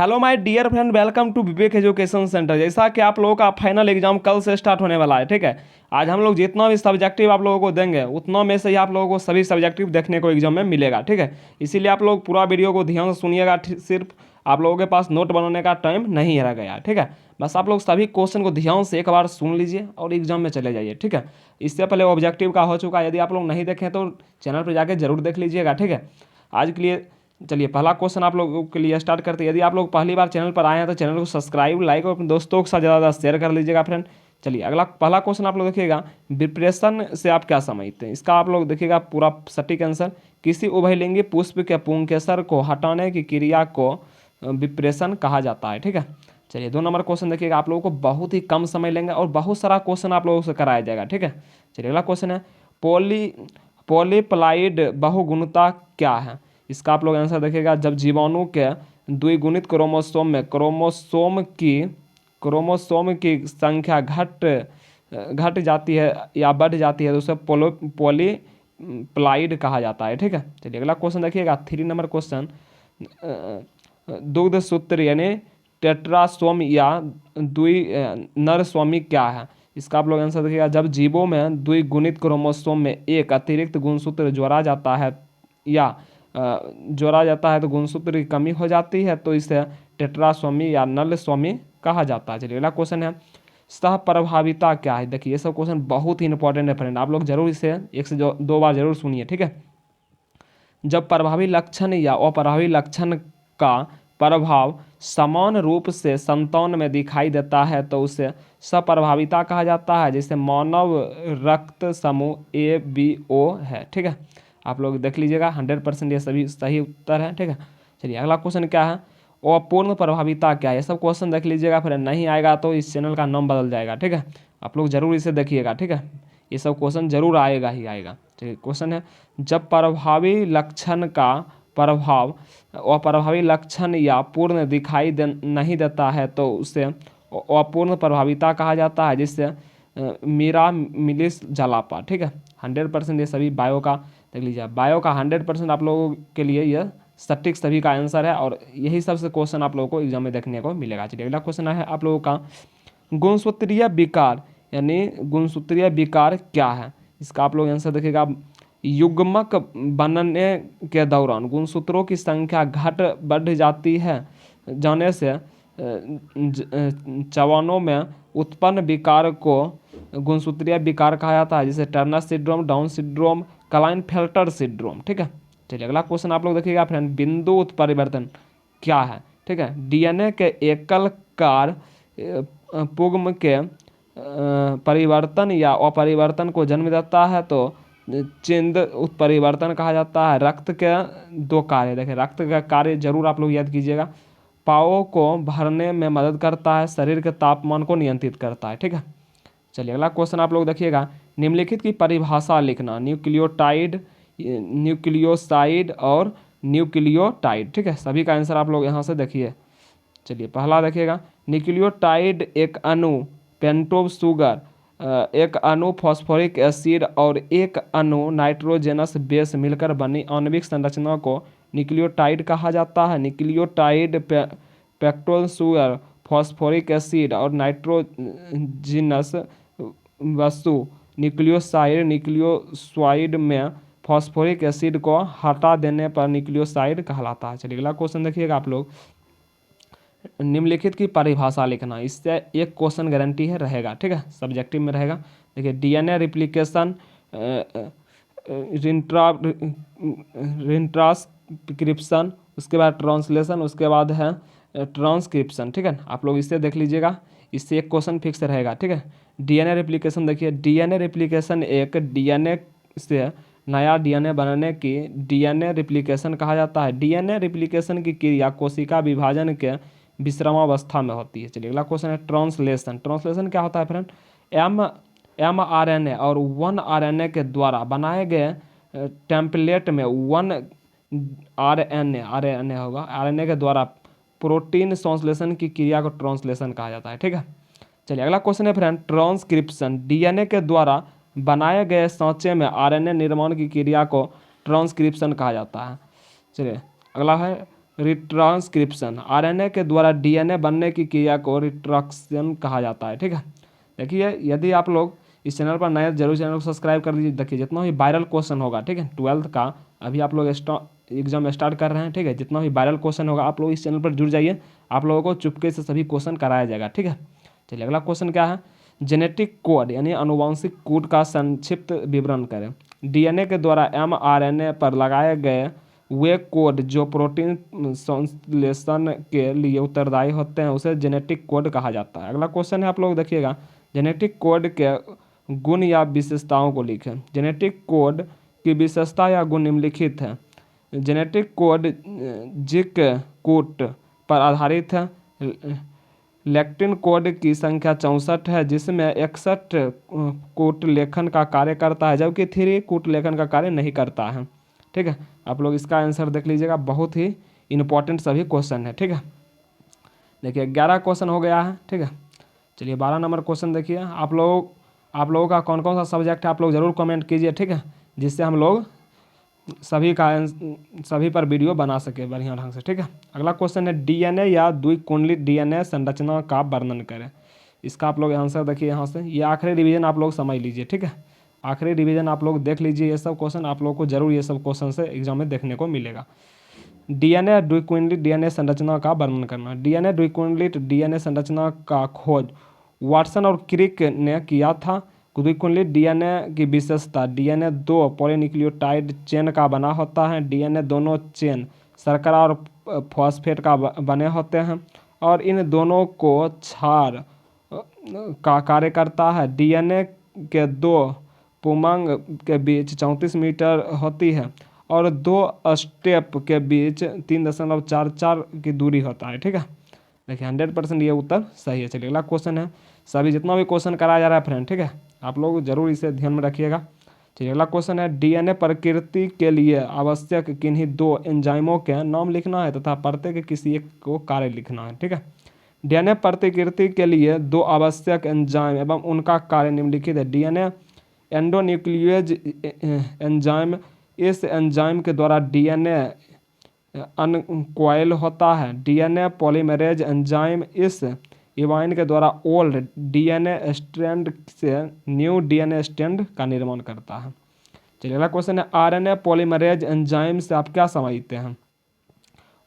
Hello my dear friend, welcome to Vivek education centre. जैसा कि आप लोगों का फाइनल एग्जाम कल से स्टार्ट होने वाला है, ठीक है। आज हम लोग जितना भी सब्जेक्टिव आप लोगों को देंगे उतना में से ही आप लोगों को सभी सब्जेक्टिव देखने को एग्जाम में मिलेगा, ठीक है। इसीलिए आप लोग पूरा वीडियो को ध्यान से सुनिएगा। सिर्फ आप लोगों के पास नोट बनाने का टाइम नहीं रह गया, ठीक है। बस आप लोग सभी क्वेश्चन को ध्यान से एक बार सुन लीजिए और एग्जाम में चले जाइए, ठीक है। इससे पहले ऑब्जेक्टिव का हो चुका है, यदि आप लोग नहीं देखें तो चैनल पर जाकर जरूर देख लीजिएगा, ठीक है। आज के लिए चलिए पहला क्वेश्चन आप लोगों के लिए स्टार्ट करते हैं। यदि आप लोग पहली बार चैनल पर आए हैं तो चैनल को सब्सक्राइब, लाइक और अपने दोस्तों के साथ ज़्यादा शेयर कर लीजिएगा फ्रेंड। चलिए अगला पहला क्वेश्चन आप लोग देखिएगा, विप्रेशन से आप क्या समझते हैं। इसका आप लोग देखिएगा पूरा सटीक आंसर। किसी उभयलिंगी पुष्प के पुंकेसर को हटाने की क्रिया को विप्रेशन कहा जाता है, ठीक है। चलिए 2 नंबर क्वेश्चन देखिएगा, आप लोगों को बहुत ही कम समय लेंगे और बहुत सारा क्वेश्चन आप लोगों से कराया जाएगा, ठीक है। चलिए अगला क्वेश्चन है, पॉलीप्लाइड बहुगुणता क्या है। इसका आप लोग आंसर देखिएगा, जब जीवाणु के द्विगुणित क्रोमोसोम में क्रोमोसोम की संख्या घट जाती है या बढ़ जाती है तो उसे पॉलीप्लाइड कहा जाता है, ठीक है। चलिए अगला क्वेश्चन देखिएगा, 3 नंबर क्वेश्चन, दुग्ध सूत्र यानी टेट्रासोम या नर स्वामी क्या है। इसका आप लोग आंसर देखिएगा, जब जीवों में द्विगुणित क्रोमोसोम में एक अतिरिक्त गुणसूत्र जोड़ा जाता है तो गुणसूत्र की कमी हो जाती है तो इसे टेट्रासोमी या नल स्वामी कहा जाता है। चलिए अगला क्वेश्चन है, सहप्रभाविता क्या है। देखिए ये सब क्वेश्चन बहुत ही इंपॉर्टेंट है फ्रेंड, आप लोग जरूर इसे 1 से 2 बार जरूर सुनिए, ठीक है। जब प्रभावी लक्षण या अप्रभावी लक्षण का प्रभाव समान रूप से संतान में दिखाई देता है तो उसे सप्रभाविता कहा जाता है। जैसे मानव रक्त समूह ABO है, ठीक है। आप लोग देख लीजिएगा 100% ये सभी सही उत्तर है, ठीक है। चलिए अगला क्वेश्चन क्या है, अपूर्ण प्रभाविता क्या है। ये सब क्वेश्चन देख लीजिएगा, फिर नहीं आएगा तो इस चैनल का नाम बदल जाएगा, ठीक है। आप लोग जरूर इसे देखिएगा, ठीक है। ये सब क्वेश्चन जरूर आएगा ही आएगा। ठीक, क्वेश्चन है, जब प्रभावी लक्षण का प्रभाव अप्रभावी लक्षण या पूर्ण दिखाई नहीं देता है तो उसे अपूर्ण प्रभाविता कहा जाता है, जिससे मीरा मिलिस जलापा, ठीक है। 100% ये सभी बायो का देख लीजिए, बायो का 100% आप लोगों के लिए यह सटीक सभी का आंसर है और यही सबसे क्वेश्चन आप लोगों को एग्जाम में देखने को मिलेगा। चलिए अगला क्वेश्चन है आप लोगों का, गुणसूत्रीय विकार यानी गुणसूत्रीय विकार क्या है। इसका आप लोग आंसर देखिएगा, युग्मक बनने के दौरान गुणसूत्रों की संख्या घट बढ़ जाती है जाने से जवानों में उत्पन्न विकार को गुणसूत्रीय विकार कहा जाता है, जैसे Turner syndrome, down syndrome, Klinefelter syndrome, ठीक है। चलिए अगला क्वेश्चन आप लोग देखिएगा फ्रेंड, बिंदु उत्परिवर्तन क्या है, ठीक है। DNA के एकल कार पुग्म के परिवर्तन या अपरिवर्तन को जन्म देता है तो चिन्द उत्परिवर्तन कहा जाता है। रक्त के 2 कार्य देखिए, रक्त का कार्य जरूर आप लोग याद कीजिएगा, पाओ को भरने में मदद करता है, शरीर के तापमान को नियंत्रित करता है, ठीक है। चलिए अगला क्वेश्चन आप लोग देखिएगा, निम्नलिखित की परिभाषा लिखना, न्यूक्लियोटाइड, न्यूक्लियोसाइड और न्यूक्लियोटाइड, ठीक है। सभी का आंसर आप लोग यहाँ से देखिए। चलिए पहला देखिएगा, न्यूक्लियोटाइड एक अणु पेंटोज शुगर, एक अणु फॉस्फोरिक एसिड और एक अणु नाइट्रोजनस बेस मिलकर बनी आणविक संरचना को न्यूक्लियोटाइड कहा जाता है। Nucleotide pentose sugar, phosphoric acid और नाइट्रोजनस वस्तु न्यूक्लियोसाइड में फॉस्फोरिक एसिड को हटा देने पर न्यूक्लियोसाइड कहलाता है। चलिए अगला क्वेश्चन देखिएगा, आप लोग निम्नलिखित की परिभाषा लिखना, इससे एक क्वेश्चन गारंटी है रहेगा, ठीक है, सब्जेक्टिव में रहेगा। देखिए DNA रिप्लिकेशन, ट्रांसक्रिप्शन, उसके बाद ट्रांसलेशन, उसके बाद है ट्रांसक्रिप्शन, ठीक है। आप लोग इससे देख लीजिएगा, इससे एक क्वेश्चन फिक्स रहेगा, ठीक है। DNA रिप्लिकेशन देखिए, DNA रिप्लिकेशन एक DNA से नया DNA बनने की DNA रिप्लिकेशन कहा जाता है। DNA रिप्लिकेशन की क्रिया कोशिका विभाजन के विश्रामावस्था में होती है। चलिए अगला क्वेश्चन है, ट्रांसलेशन। ट्रांसलेशन क्या होता है फ्रेंड, mRNA और 1 RNA के द्वारा बनाए गए टेम्पलेट में 1 RNA होगा, RNA के द्वारा प्रोटीन संश्लेषण की क्रिया को ट्रांसलेशन कहा जाता है, ठीक है। चलिए अगला क्वेश्चन है फ्रेंड, ट्रांसक्रिप्शन। DNA के द्वारा बनाए गए सांचे में RNA निर्माण की क्रिया को ट्रांसक्रिप्शन कहा जाता है। चलिए अगला है रिट्रांसक्रिप्शन, आरएनए के द्वारा डीएनए बनने की क्रिया को रिट्रांसक्रिप्शन कहा जाता है। ठीक है, देखिए यदि आप लोग इस चैनल पर नए जरूर चैनल को सब्सक्राइब कर लीजिए। देखिए जितना भी वायरल क्वेश्चन होगा, ठीक है, 12th का अभी आप लोग एग्जाम स्टार्ट कर रहे हैं। ठीक है, जितना भी वायरल क्वेश्चन होगा आप लोग इस चैनल पर जुड़ जाइए, आप लोगों को चुपके से सभी क्वेश्चन कराया जाएगा। ठीक है, चलिए अगला क्वेश्चन क्या है, जेनेटिक कोड यानी आनुवंशिक कोड का संक्षिप्त विवरण करें। डीएनए के द्वारा एमआरएनए पर लगाए गए वे कोड जो प्रोटीन संश्लेषण के लिए उत्तरदायी होते हैं उसे जेनेटिक कोड कहा जाता है। अगला क्वेश्चन है, आप लोग देखिएगा, जेनेटिक कोड के गुण या विशेषताओं को लिखें। जेनेटिक कोड की विशेषता या गुण निम्नलिखित है। जेनेटिक कोड जिक कूट पर आधारित है। लेक्टिन कोड की संख्या 64 है, जिसमें 61 कूट लेखन का कार्य करता है, जबकि 3 कूट लेखन का कार्य नहीं करता है। ठीक है, आप लोग इसका आंसर देख लीजिएगा, बहुत ही इंपॉर्टेंट सभी क्वेश्चन है। ठीक है, देखिए 11 क्वेश्चन हो गया है। ठीक है, चलिए 12 नंबर क्वेश्चन देखिए, आप लोगों का कौन कौन सा सब्जेक्ट है आप लोग ज़रूर कमेंट कीजिए। ठीक है, जिससे हम लोग सभी पर वीडियो बना सके बढ़िया ढंग से। ठीक है, अगला क्वेश्चन है, डीएनए या द्विकुंडलित डीएनए संरचना का वर्णन करें। इसका आप लोग आंसर देखिए यहाँ से, ये आखिरी रिवीजन आप लोग समझ लीजिए। ठीक है, आखिरी रिवीजन आप लोग देख लीजिए, ये सब क्वेश्चन आप लोग को जरूर ये सब क्वेश्चन से एग्जाम में देखने को मिलेगा। डीएनए द्विकुंडलित डीएनए संरचना का वर्णन करना। डीएनए द्विकुंडलित डीएनए संरचना का खोज वाटसन और क्रिक ने किया था। द्विकुंडलित डीएनए की विशेषता, डीएनए 2 पॉलीन्यूक्लियोटाइड चेन का बना होता है। डीएनए दोनों चेन शर्करा और फॉस्फेट का बने होते हैं और इन दोनों को क्षार का कार्य करता है। डीएनए के 2 पुमंग के बीच 34 मीटर होती है और 2 स्टेप के बीच 3.44 की दूरी होता है। ठीक है, देखिए 100% ये उत्तर सही है। चलिए अगला क्वेश्चन है, सभी जितना भी क्वेश्चन कराया जा रहा है फ्रेंड, ठीक है, आप लोग जरूर इसे ध्यान में रखिएगा। चलिए अगला क्वेश्चन है, डीएनए प्रकृति के लिए आवश्यक किन्हीं 2 एंजाइमों के नाम लिखना है तथा प्रत्येक किसी एक को कार्य लिखना है। ठीक है, डीएनए प्रतिकृति के लिए 2 आवश्यक एंजाइम एवं उनका कार्य निम्नलिखित है। डीएनए एंडोन्यूक्लियोज एंजाइम, इस एंजाइम के द्वारा डीएनए अनकॉइल होता है। डीएनए पॉलीमरेज एंजाइम इस इवाइन के द्वारा ओल्ड डीएनए स्ट्रैंड से न्यू डीएनए स्ट्रैंड का निर्माण करता है। चलिए अगला क्वेश्चन है, आरएनए पॉलीमरेज एंजाइम से आप क्या समझते हैं।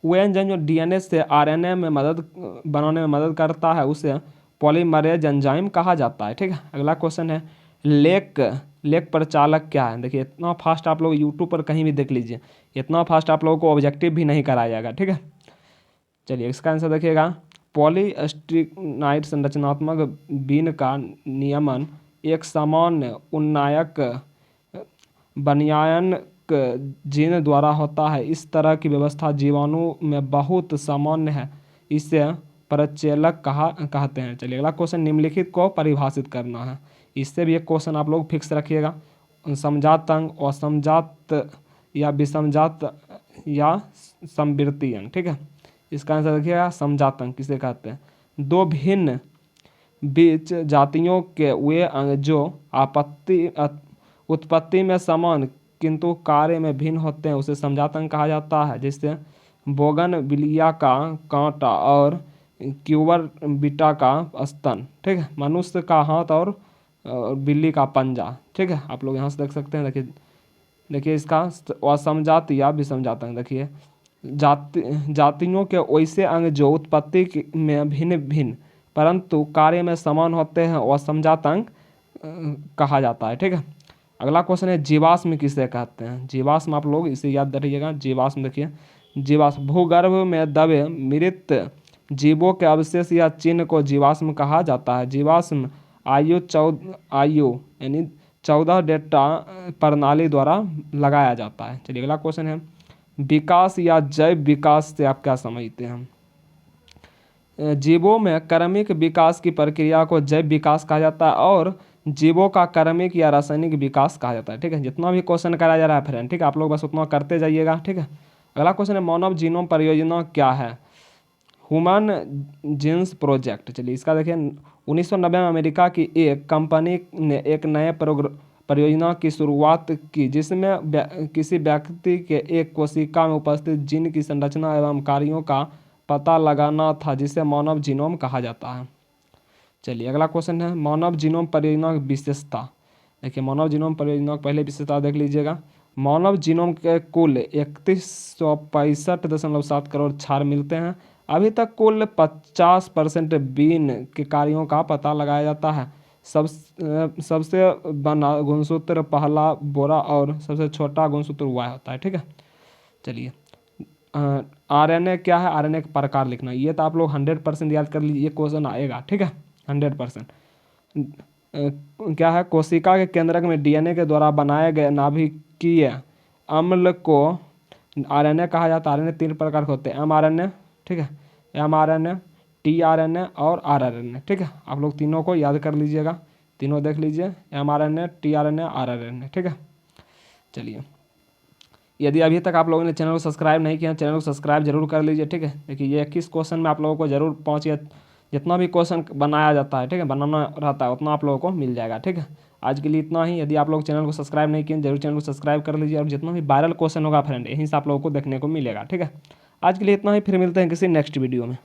वो एंजाइम जो डीएनए से आरएनए में मदद बनाने में मदद करता है उसे पॉलीमरेज एंजाइम कहा जाता है। ठीक है, अगला क्वेश्चन है, लेक प्रचालक क्या है। देखिए इतना फास्ट आप लोग यूट्यूब पर कहीं भी देख लीजिए, इतना फास्ट आप लोगों को ऑब्जेक्टिव भी नहीं कराया जाएगा। ठीक है, चलिए इसका आंसर देखिएगा, पॉलीस्टिनाइड संरचनात्मक बीन का नियमन एक सामान्य उन्नायक बनियान जीन द्वारा होता है। इस तरह की व्यवस्था जीवाणु में बहुत सामान्य है, इसे प्रचेलक कहते हैं। चलिए अगला क्वेश्चन, निम्नलिखित को परिभाषित करना है। इससे भी एक क्वेश्चन आप लोग फिक्स रखिएगा, समजात अंग, असमजात या विषमजात या समवर्ती अंग। ठीक है, इसका आंसर रखिएगा, समजात अंग किसे कहते हैं। 2 भिन्न बीज जातियों के वे अंग जो उत्पत्ति में समान किंतु कार्य में भिन्न होते हैं उसे समजात अंग कहा जाता है। जैसे बोगनविलिया का कांटा और क्यूबरबिटा का स्तन। ठीक है, मनुष्य का हाथ और बिल्ली का पंजा। ठीक है, आप लोग यहाँ से देख सकते हैं। देखिए इसका असमजात या विषमजात अंग, देखिए जातियों के वैसे अंग जो उत्पत्ति में भिन्न भिन्न परंतु कार्य में समान होते हैं वह समजात अंग कहा जाता है। ठीक है, अगला क्वेश्चन है, जीवाश्म किसे कहते हैं। जीवाश्म आप लोग इसे याद रखिएगा। जीवाश्म देखिए, जीवाश्म भूगर्भ में दबे मृत जीवों के अवशेष या चिन्ह को जीवाश्म कहा जाता है। जीवाश्म आयु यानी 14 डेटा प्रणाली द्वारा लगाया जाता है। चलिए अगला क्वेश्चन है, विकास या जैव विकास से आप क्या समझते हैं। जीवों में क्रमिक विकास की प्रक्रिया को जैव विकास कहा जाता है और जीवों का क्रमिक या रासायनिक विकास कहा जाता है। ठीक है, जितना भी क्वेश्चन कराया जा रहा है फ्रेंड, ठीक है, आप लोग बस उतना करते जाइएगा। ठीक है, अगला क्वेश्चन है, मानव जीनोम परियोजना क्या है। Human genes project. चलिए इसका देखिए, 1990 में अमेरिका की एक कंपनी ने एक नए परियोजना की शुरुआत की जिसमें किसी व्यक्ति के एक कोशिका में उपस्थित जीन की संरचना एवं कार्यों का पता लगाना था, जिसे मानव जीनोम कहा जाता है। चलिए अगला क्वेश्चन है, मानव जीनोम परियोजना की विशेषता। देखिए मानव जीनोम परियोजना की पहले विशेषता देख लीजिएगा। मानव जीनोम के कुल 3165.7 करोड़ क्षार मिलते हैं। अभी तक कुल 50% बीन के कार्यों का पता लगाया जाता है। सबसे बड़ा गुणसूत्र पहला बोरा और सबसे छोटा गुणसूत्र वाई होता है। ठीक है, चलिए आरएनए क्या है, आरएनए का प्रकार लिखना। ये तो आप लोग 100% याद कर लीजिए, ये क्वेश्चन आएगा। ठीक है, 100%। क्या है, कोशिका के केंद्रक में डीएनए के द्वारा बनाए गए नाभिकीय अम्ल को आरएनए कहा जाता है। आरएनए 3 प्रकार के होते हैं, एमआरएनए, ठीक है, एमआरएनए, टीआरएनए और आरआरएनए। ठीक है, आप लोग तीनों को याद कर लीजिएगा, तीनों देख लीजिए, एमआरएनए, टीआरएनए, आरआरएनए। ठीक है, चलिए यदि अभी तक आप लोगों ने चैनल को सब्सक्राइब नहीं किया, चैनल को सब्सक्राइब जरूर कर लीजिए। ठीक है, देखिए ये 21 क्वेश्चन में आप लोगों को जरूर पहुँचिए, जितना भी क्वेश्चन बनाया जाता है, ठीक है, बनाना रहता है उतना आप लोगों को मिल जाएगा। ठीक है, आज के लिए इतना ही। यदि आप लोग चैनल को सब्सक्राइब नहीं किए जरूर चैनल को सब्सक्राइब कर लीजिए, और जितना भी वायरल क्वेश्चन होगा फ्रेंड यहीं से आप लोगों को देखने को मिलेगा। ठीक है, आज के लिए इतना ही, फिर मिलते हैं किसी नेक्स्ट वीडियो में।